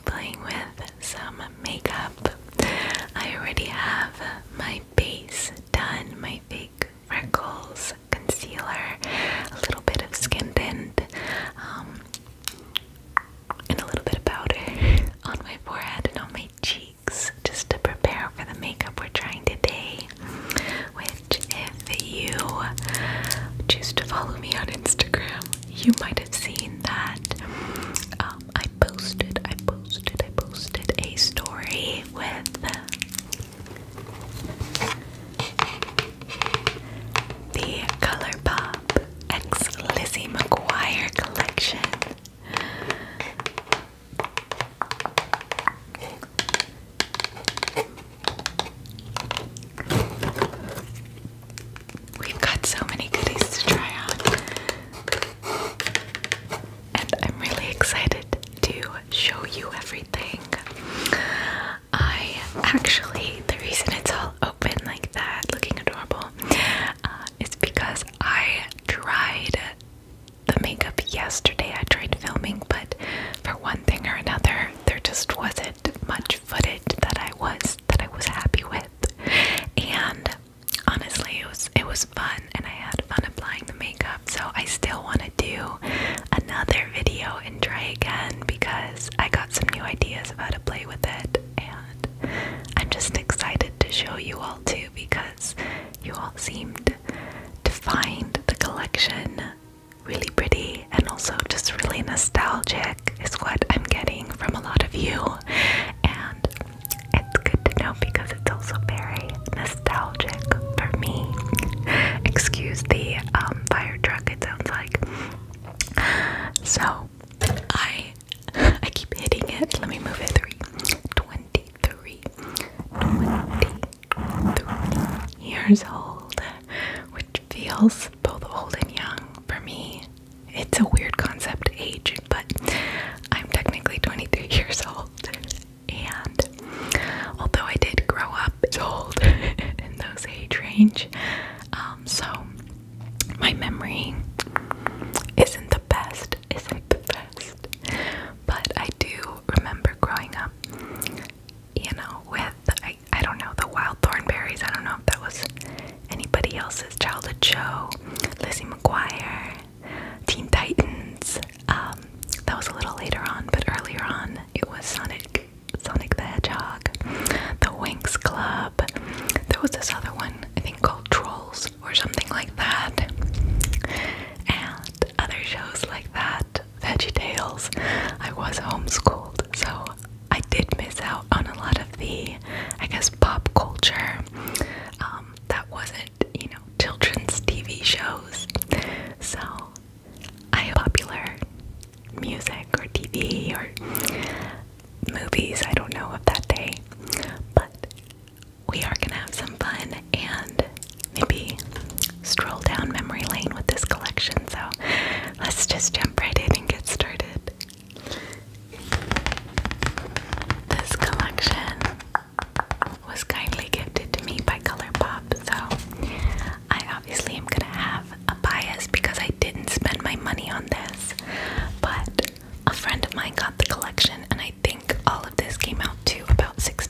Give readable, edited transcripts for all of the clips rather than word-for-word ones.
playing with some makeup. I already have my base done, my fake freckles, concealer, a little bit of skin tint, and a little bit of powder on my forehead and on my cheeks, just to prepare for the makeup we're trying today. Which, if you choose to follow me on Instagram, you might have seen that I posted a story with the ColourPop X Lizzie McGuire collection. We've got so many goodies to try on, and I'm really excited to show you everything. The reason it's all open like that, looking adorable, is because I tried the makeup yesterday. I tried filming, but for one thing or another, there just wasn't much footage that I was happy with. And honestly, it was fun, and I had fun applying the makeup. So I still want to do another video and try again because I got some new ideas of how to play with it, and I'm just excited to show you all too because you all seemed to find the collection really pretty and also just really nostalgic is what I'm getting from a lot of you, and it's good to know because it's also very nostalgic for me. Excuse the fire truck, it sounds like. So I keep hitting it. Let me move it. 23 years old, which feels both old and young for me. It's a weird concept, age, but I'm technically 23 years old, and although I did grow up old in those age range, so my memory isn't the best, but I do remember growing up, with, I don't know, the Wild Thornberrys. I don't know if that was anybody else's childhood show. Lizzie McGuire, Teen Titans, that was a little later on, but earlier on, it was Sonic the Hedgehog, the Winx Club. There was this other one, I think called Trolls or something like that, and other shows like that, VeggieTales. I was homeschooled, so I did miss out on a lot of the, I guess, pop culture that wasn't, children's TV shows. So I have popular music or TV or movies, I don't know, of that day, but we are gonna have some fun and maybe stroll down memory lane with this collection. So let's just jump right in and get started. This collection was kindly gifted to me by ColourPop, so I obviously am gonna have a bias because I didn't spend my money on this, but a friend of mine got the collection, and I think all of this came out to about $16.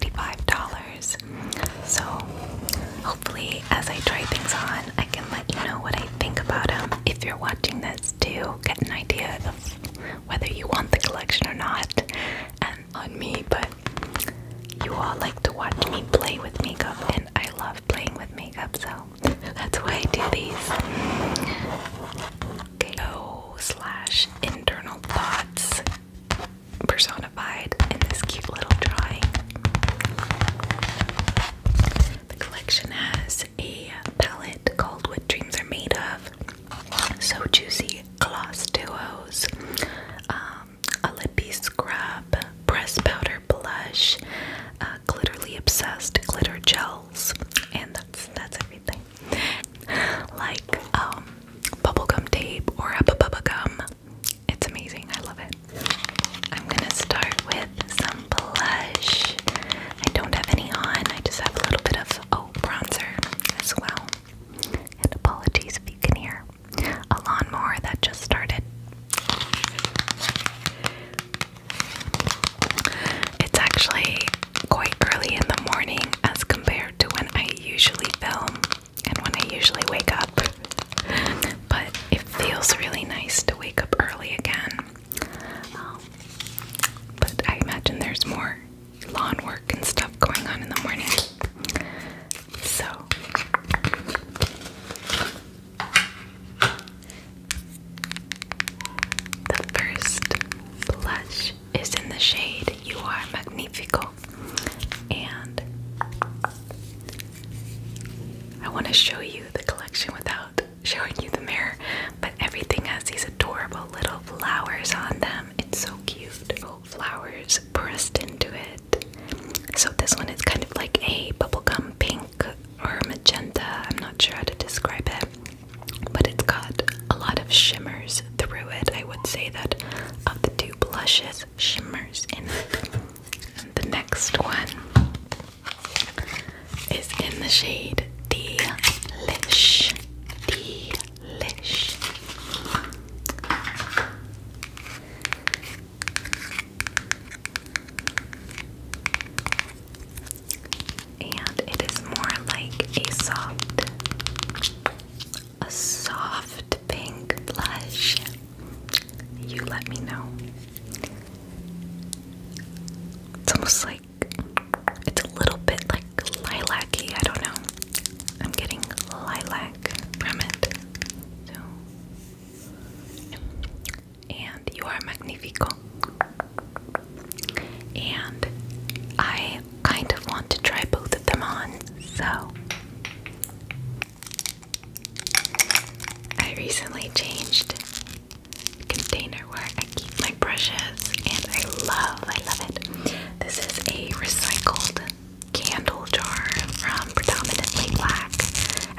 actually quite early in the morning as compared to when I usually film and when I usually wake up. But it feels really nice to wake up early again. But I imagine there's more lawn work and stuff going on in the morning. So the first blush is in the shade You Are Magnifico, and I want to show you the collection without showing you the mirror, but everything has these adorable little flowers on them. It's so cute. Little flowers pressed into it. So this one is kind of like a bubblegum pink or magenta. I'm not sure how to describe it, but it's got a lot of shimmers through it. I would say that of the two blushes, shimmers in it. And the next one is in the shade Delish. Delish. And it is more like a soft pink blush. You let me know. It's almost like, it's a little bit like lilac-y, I don't know. I'm getting lilac from it. So, and You Are Magnifico. And I kind of want to try both of them on, so I recently changed the container where I keep my brushes, and I love it. This is a recycled candle jar from Predominantly Black,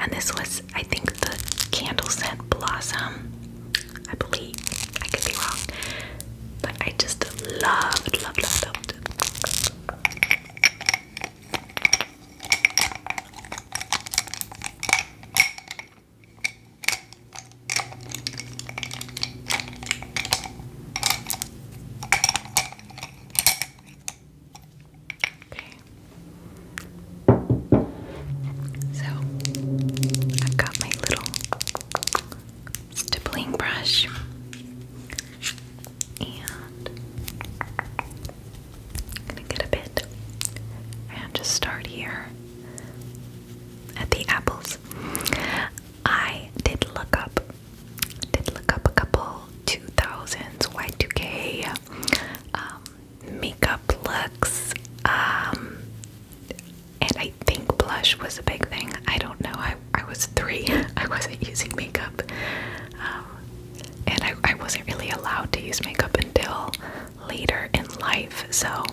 and this was, I think, the candle scent Blossom, I believe. I could be wrong, but I just loved it. Okay. So I've got my little stippling brush, and I'm gonna get a bit and just start here at the apples. I did look up a couple 2000s Y2K makeup looks, and I think blush was a big thing. I don't know. I was 3. I wasn't using makeup, and I wasn't really allowed to use makeup until later in life. So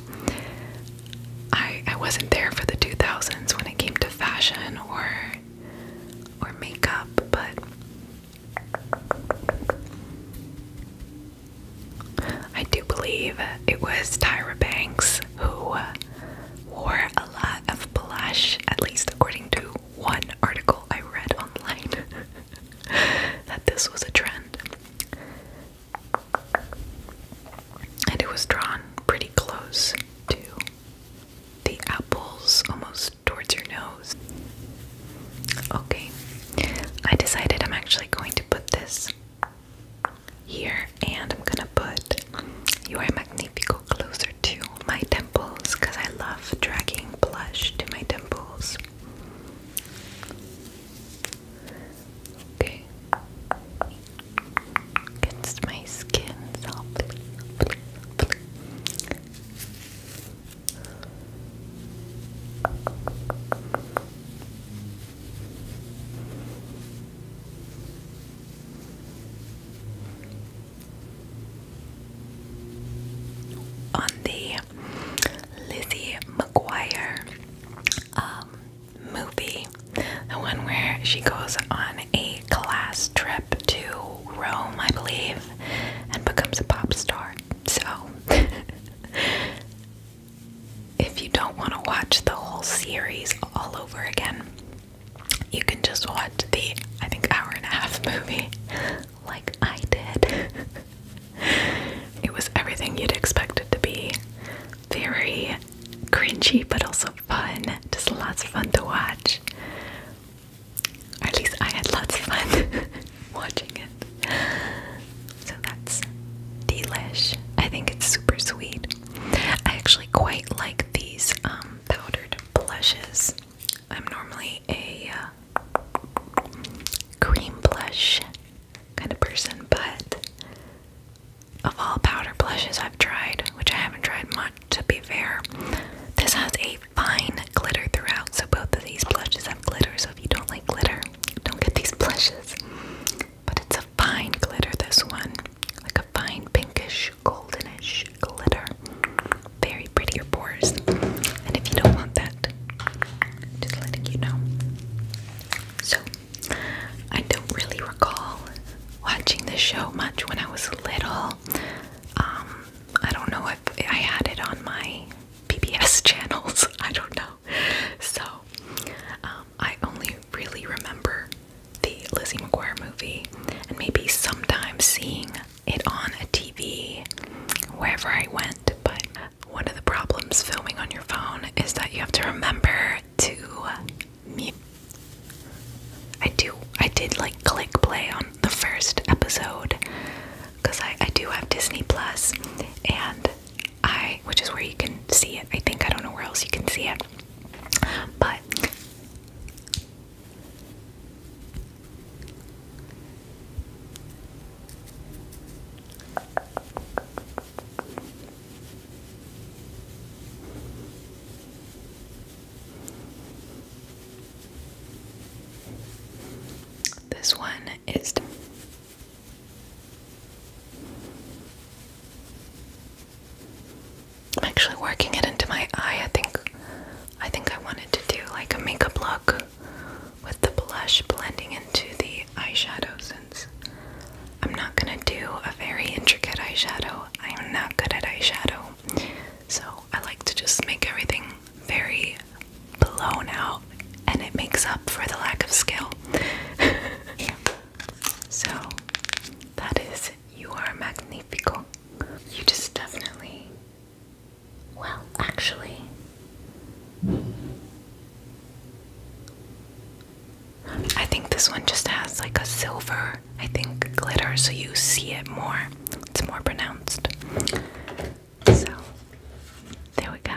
I wasn't there for the 2000s when it came to fashion or makeup, but I do believe it was Tyra Banks who wore a lot of blush, at least according to one article I read online, that this was a trend. And it was drawn pretty close to the apples, almost towards your nose. Okay, I decided I'm actually going to put this here, and I'm gonna put You Are Magnifico closer to my temples because I love dragging blush to my temples. Okay, against my skin softly. On the Lizzie McGuire movie, the one where she goes on a class trip to Rome, I believe, and becomes a pop star. So, if you don't want to watch the whole series all over again, you can just watch the, I think, hour-and-a-half movie like I did. It was everything you'd expect it to be. Very quite like these powdered blushes. I'm normally a cream blush kind of person, but of all powder blushes I've tried, which I haven't tried much to be fair, this has a fine glitter throughout. So both of these blushes have glitter, so if you don't like glitter, don't get these blushes. But it's a fine glitter, this one. Like a fine pinkish, goldenish glitter. Very pretty your pores. And if you don't want that, just letting you know. So, I don't really recall watching this show much when I was little. I don't know if I had it on my PBS channels. I don't know. So, I only really remember the Lizzie McGuire movie and maybe sometimes seeing it on a TV wherever I went. But one of the problems filming on your phone is that you have to remember to mute. I did like click play on the first episode because I do have Disney Plus, and which is where you can see it. I think I don't know where else you can see it, but this one is I'm actually working it into my eye. I think I wanted to do like a makeup look with the blush blending into the eyeshadow, since I'm not gonna do a very intricate eyeshadow. I am not good at eyeshadow. So I like to just make everything very blown out, and it makes up for the lack of skill. So that is You Are Magnifico. You just definitely, well, actually, I think this one just has like a silver, I think, glitter, so you see it more. It's more pronounced. So, there we go.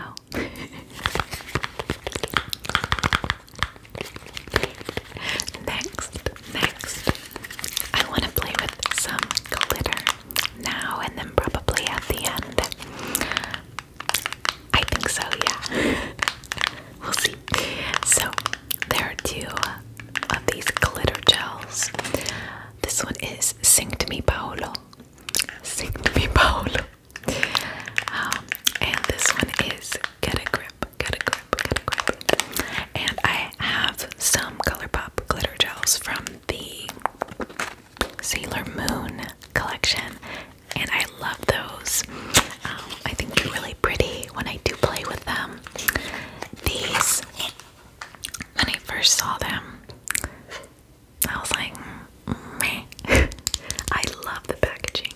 Next, I want to play with some glitter now and then probably at the end. I think so, yeah. We'll see. So, there are two of these glitter gels. This one is Sing to Me Paolo. Sing to Me Paolo. And this one is Get a Grip, Get a Grip, Get a Grip. And I have some ColourPop glitter gels from the Sailor Moon collection, and I love those. I think they're really pretty when I do play with them. These, when I first saw them, I was like, meh. I love the packaging.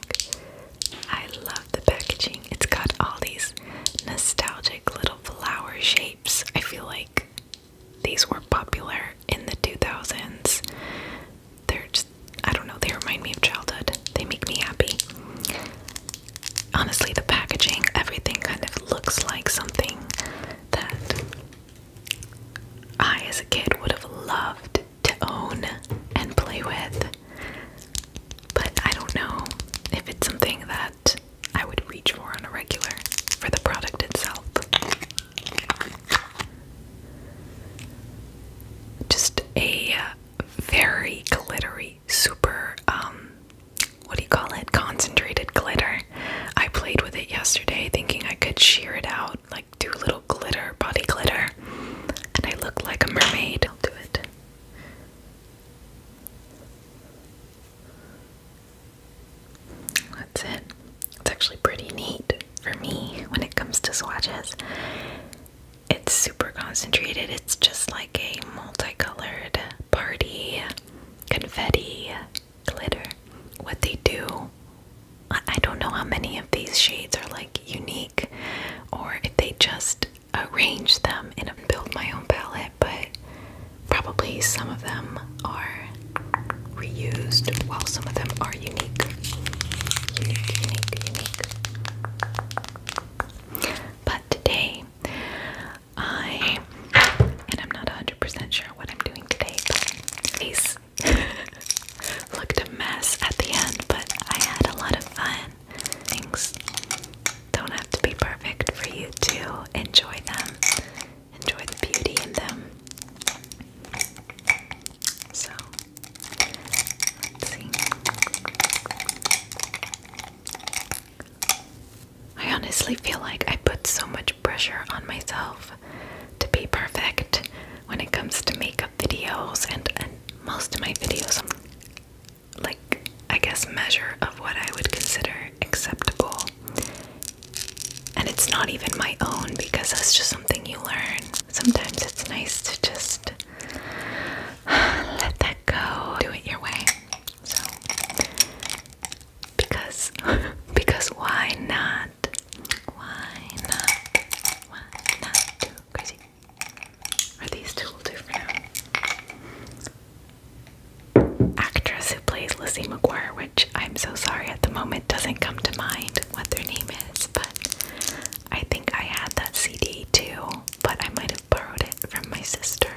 I love the packaging. It's got all these nostalgic little flower shapes. I feel like these were popular in the 2000s. They're just, I don't know, they remind me of childhood. They make me happy. Honestly, the packaging, everything kind of looks like something that I, as a kid, would have loved to own and play with. But I don't know if it's something that I would reach for on a regular for the product itself. Just a very glittery, super, what do you call it? Concentrated glitter. I played with it yesterday thinking I could shear it out, like do a little glitter, body glitter, and I look like a mermaid. I'll do it. That's it. It's actually pretty neat for me when it comes to swatches. It's super concentrated. It's just like a multicolored party confetti glitter. What they do, I don't know how many of these shades are like unique or if they just arrange them and build my own palette, but probably some of them are reused while some of them are unique. But today to enjoy them, enjoy the beauty in them. So, let's see. I honestly feel like I put so much pressure on myself to be perfect when it comes to makeup videos, and most of my videos, like, I guess, measure of what I would consider acceptable. And it's not even my own, because that's just something you learn. Sometimes it's nice to just let that go, do it your way. So, because why not? Why not? Why not? Too crazy. Are these two will do for now? Actress who plays Lizzie McGuire, which I'm so sorry at the moment doesn't come to mind what their name is, but I think I had that CD too, but I might have borrowed it from my sister.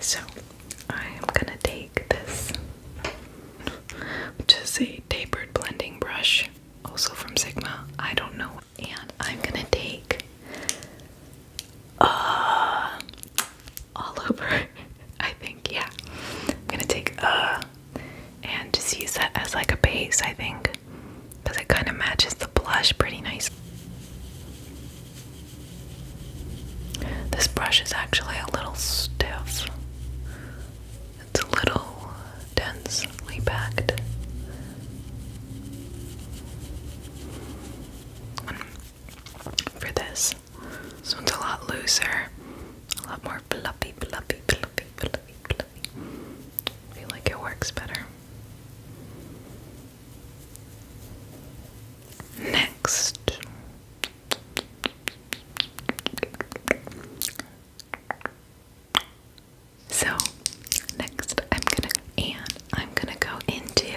So I am gonna take this, which is a tapered blending brush, also from Sigma, I don't know, and I'm gonna take all over, I think, yeah. I'm gonna take and just use that as like a base, I think, because it kind of matches the blush pretty nice. This brush is actually a little stiff. It's a little densely packed. For this, this one's a lot looser, a lot more fluffy, fluffy, fluffy, fluffy, fluffy. I feel like it works better. Next, so next I'm gonna go into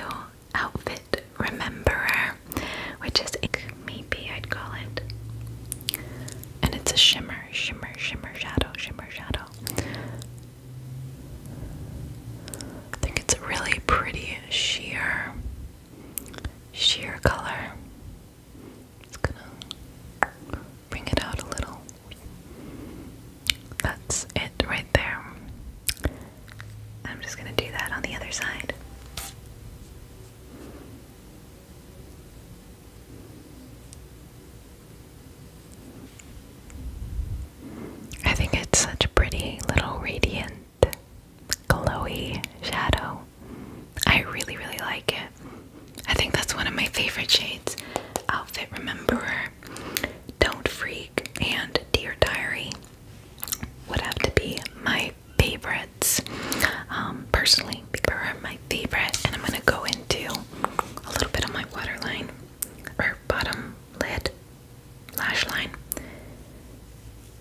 Outfit Rememberer, which is maybe I'd call it, and it's a shimmer shadow. I think it's a really pretty sheer color. It's gonna bring it out a little. That's it right there. I'm just gonna do that on the other side. I think it's such a pretty little radiant, glowy shadow. I really, really like it. I think that's one of my favorite shades. Outfit Rememberer, Don't Freak, and Dear Diary would have to be my favorites. Personally, are my favorite, and I'm gonna go into a little bit of my waterline, or bottom lid, lash line,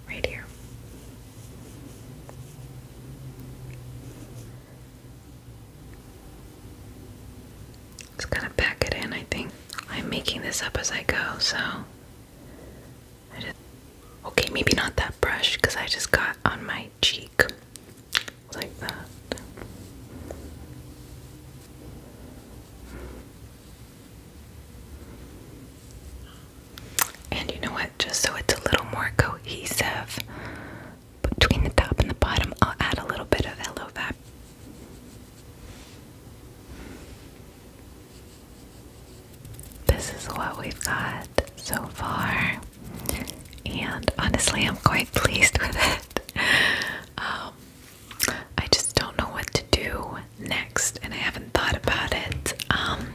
right here. Just gonna pack it in, I think. I'm making this up as I go, so okay, maybe not that brush, because I just got on my cheek like that. And you know what, just so it's a little more cohesive between the top and the bottom, I'll add a little bit of Hello Fab. This is what we've got so far, and honestly I'm quite pleased with it. I just don't know what to do next, and I haven't thought about it. I'm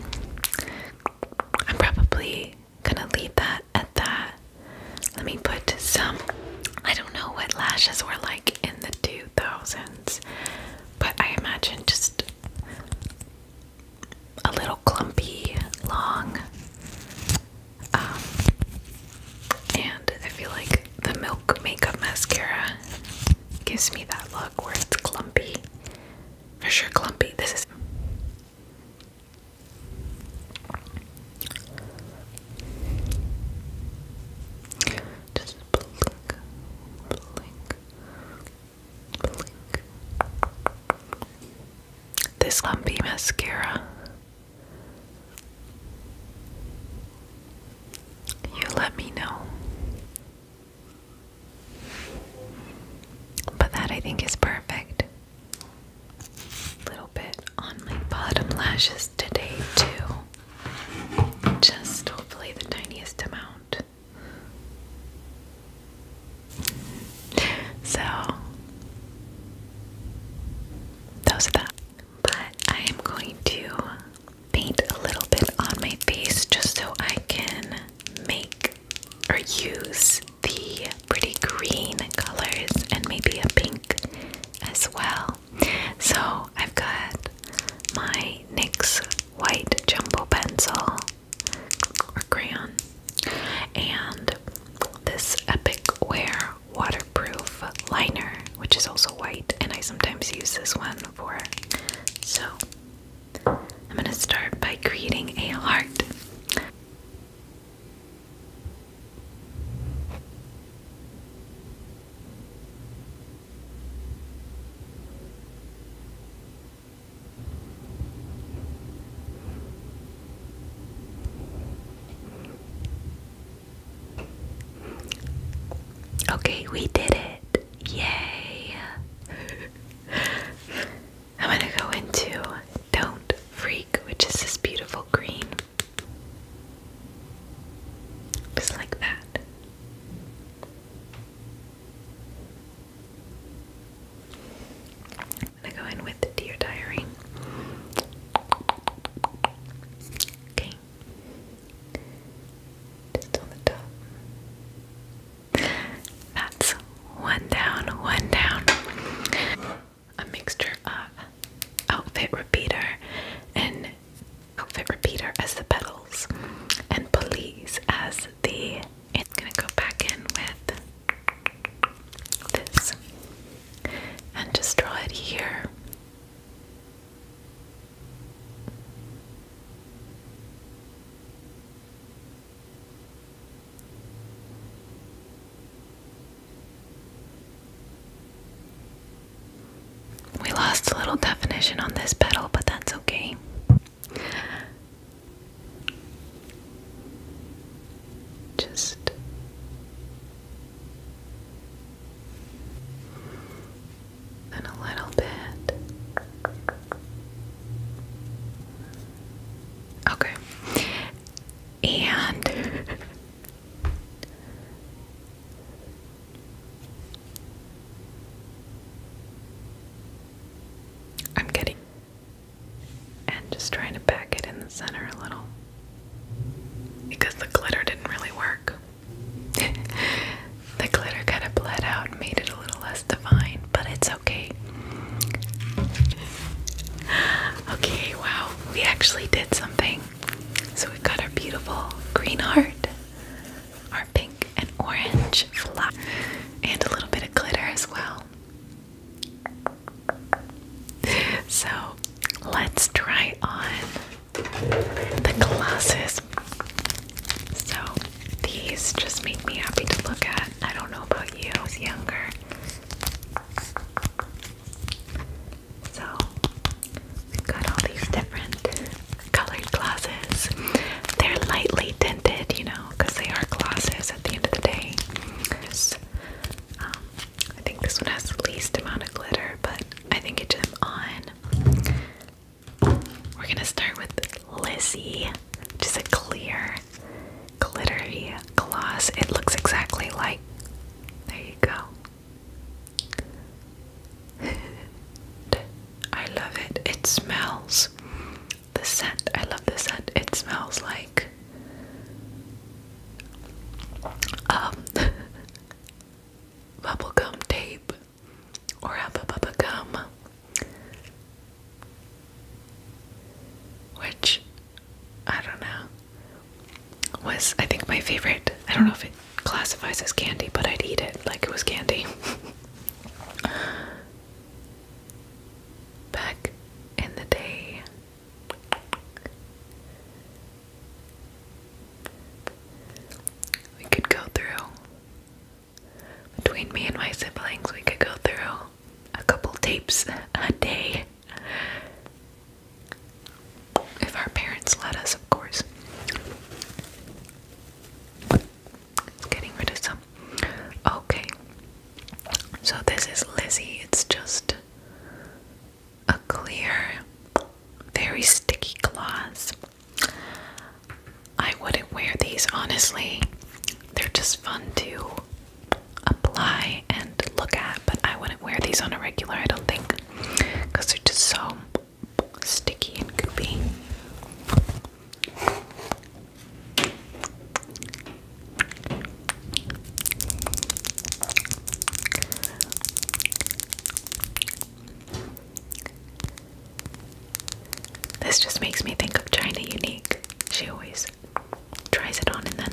probably gonna leave that at that. Let me put some, I don't know what lashes were like in the 2000s, but I imagine just a little clumpy, long, and I feel like the Milk Makeup Mascara let me know. But that I think is perfect. A little bit on my bottom lashes today too. Just hopefully the tiniest amount. So those are that. But I am going to paint a little bit on my face just so I can make or use the pretty green colors and maybe a pink as well. So I've got my NYX white jumbo pencil or crayon and this Epic Wear waterproof liner, which is also white, and I sometimes use this one for. So I'm gonna start by creating a heart. Okay, we did it. Yay. I'm gonna go into Don't Freak, which is this beautiful green. Just like that. I'm gonna go in with the Dear Diary. Okay. Just on the top. That's one down, one down. A mixture of Outfit Repeater and Outfit Repeater as the petals and Police as the. It's gonna go back in with this and just draw it here. We lost a little definition on this petal, but that's okay. Just and a little bit. Okay. And I'm getting and just trying to pack it in the center a little because the glitter didn't really work. The glitter kind of bled out and made it a little less defined, but it's okay. Okay, wow, we actually did something. So we've got our beautiful green heart, our pink and orange flower, and a little bit of glitter as well. So let's try on the glasses. So these just make me happy to look at. I don't know about you, I was younger. So we've got all these different colored glasses. They're lightly tinted, you know, because they are glasses at the end of the day. I think this one has the least amount of glitter, but I think it's on. We're gonna start with Lizzie, which is a clear, glittery gloss. It looks exactly like. There you go. I love it. It smells. The scent. I love the scent. It smells like bubblegum tape or Hubba Bubba gum, which I don't know was I think my favorite. I don't know if it classifies as candy, but I'd eat it like it was candy. Back in the day. We could go through, between me and my siblings, we could go through a couple tapes a day. If our parents let us, of course. these, honestly. They're just fun to apply and look at, but I wouldn't wear these on a regular, I don't think, because they're just so sticky and goopy. This just makes me think of China Unique. She always tries it on and then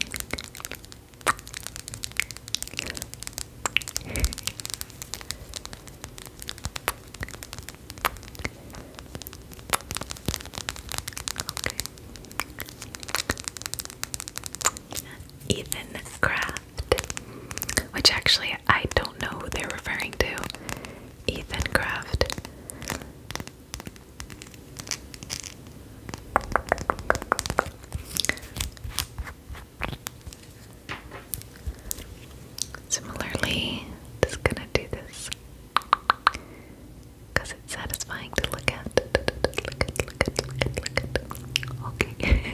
Ethan Craft, which actually I don't know who they're referring to. Ethan Craft. Similarly, just gonna do this because it's satisfying to look at. Okay.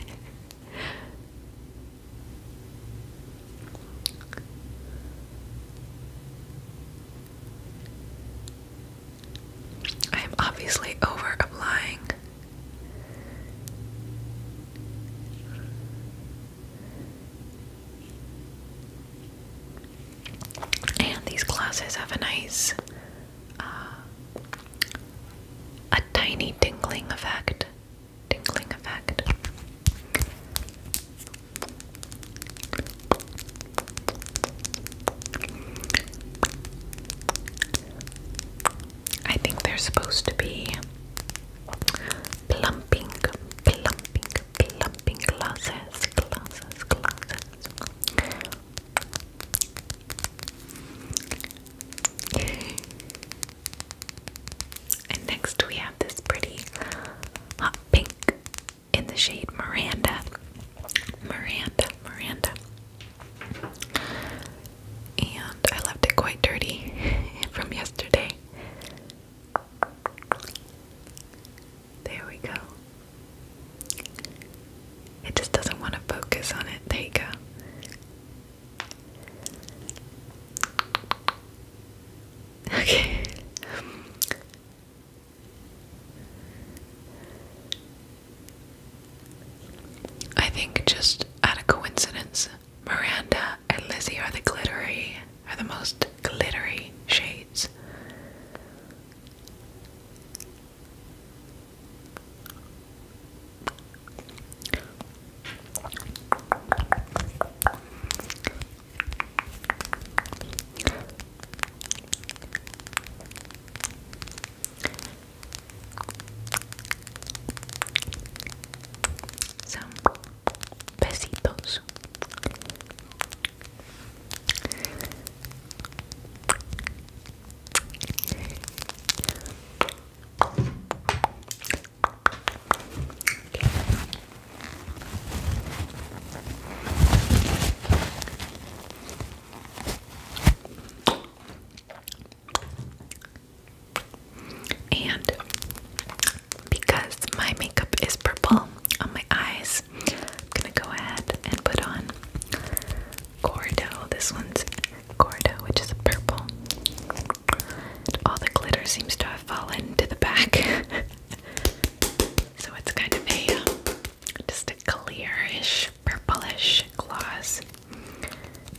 I am obviously over applying. And these glasses have a nice, a tiny tingling effect. Tingling effect. I think they're supposed to be plumping glasses. And next we have this pretty hot pink in the shade Miranda. And I left it quite dirty from yesterday. There we go. It just doesn't want to focus on it. There you go. Okay. I think just out of coincidence, Miranda and Lizzie are the most glittery shades. Some besitos. And because my makeup is purple on my eyes, I'm gonna go ahead and put on Gordo. This one's Gordo, which is purple. All the glitter seems to have fallen to the back. So it's kind of just a clearish, purplish gloss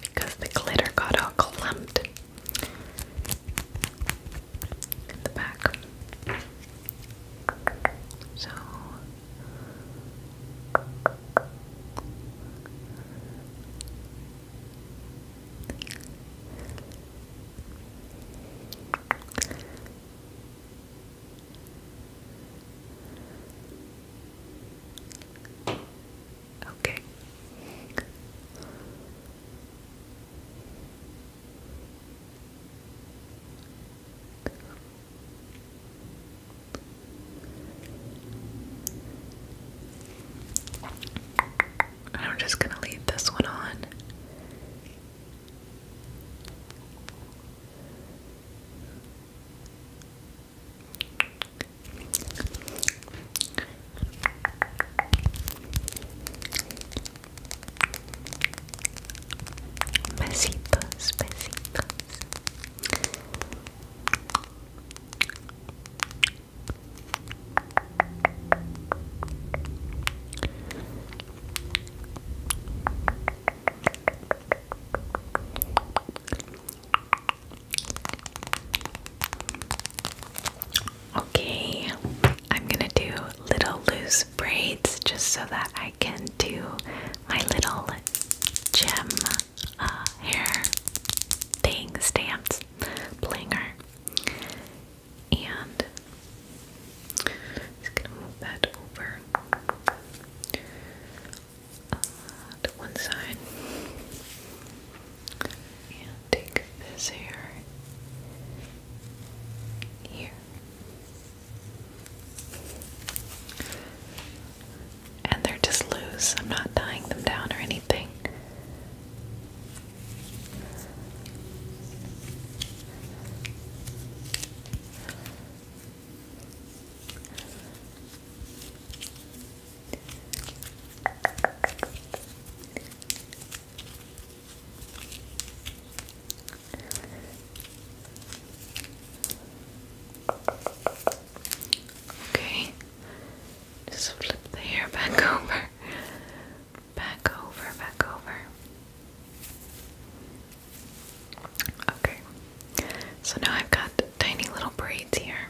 because the glitter got all clumped in the back. So okay. And I'm just gonna leave this one on. bangs. I'm not tying them down or anything. Okay, just flip the hair back over, back over, back over. Okay, so now I've got tiny little braids here.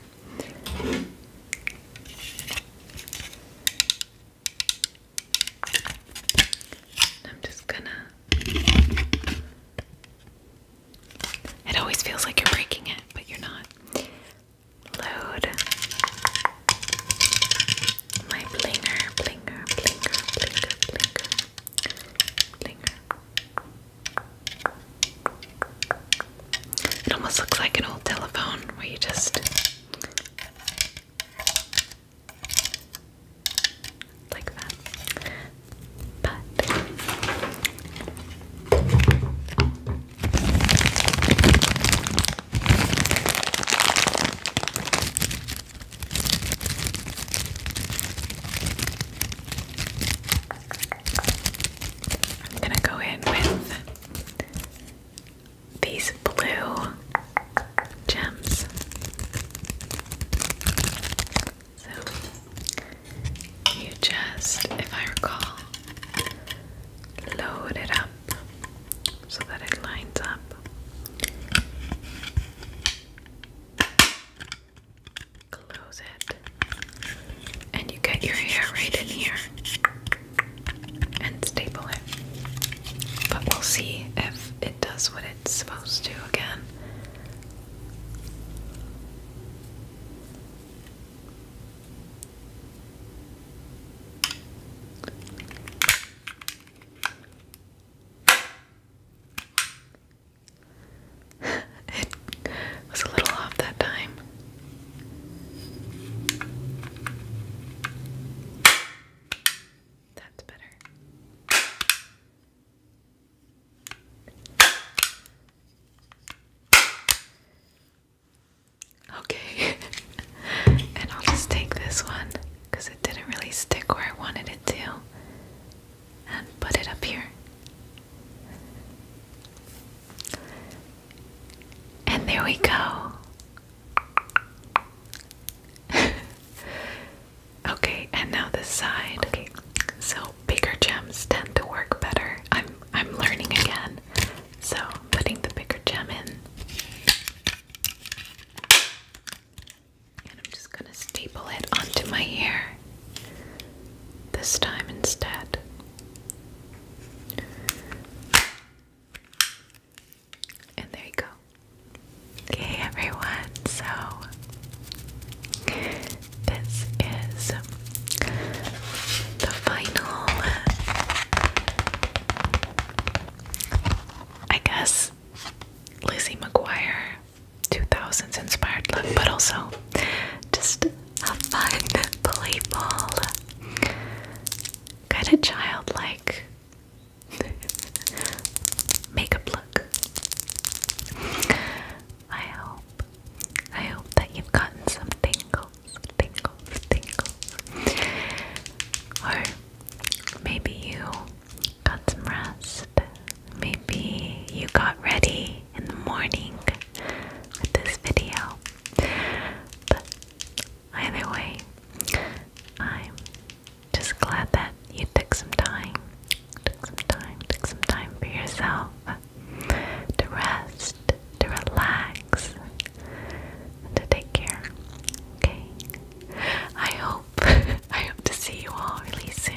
I'm just gonna. It always feels like you're breaking it, but you're not. Load my blinger, blinger, blinger, blinger, blinger, blinger. It almost looks like an old telephone where you just like that. But I'm gonna go in with these blue gems. So you just, if I recall, load it up so that it lines up. Close it. And you get your hair right in here and staple it. But we'll see if it does what it's supposed to again. It was a little off that time. That's better. Okay. And I'll just take this one because it didn't really stick where I wanted it to and put it up here. And there we go. Okay, and now this side. Okay, so bigger gems tend to work better. I'm learning again. So putting the bigger gem in. And I'm just gonna staple it onto my hair this time instead. And there you go. Okay, everyone, so this is the final, I guess, Lizzie McGuire 2000s inspired look, but also just a fun, playful, kind of childlike makeup look. I hope that you've gotten some tingles, tingles, tingles. Or maybe you got some rest. Maybe you got ready in the morning with this video. But either way, I'm just glad that you took some time, took some time for yourself to rest, to relax, and to take care. Okay? I hope to see you all really soon.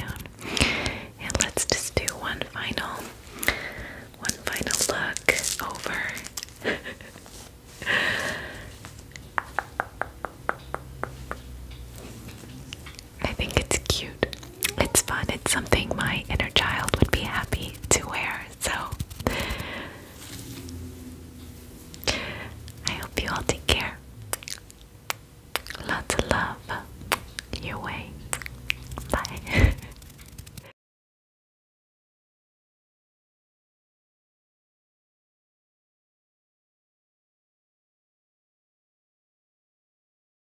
And let's just do one final look over. I think it's cute. It's fun. It's something my inner child would be happy to wear. So I hope you all take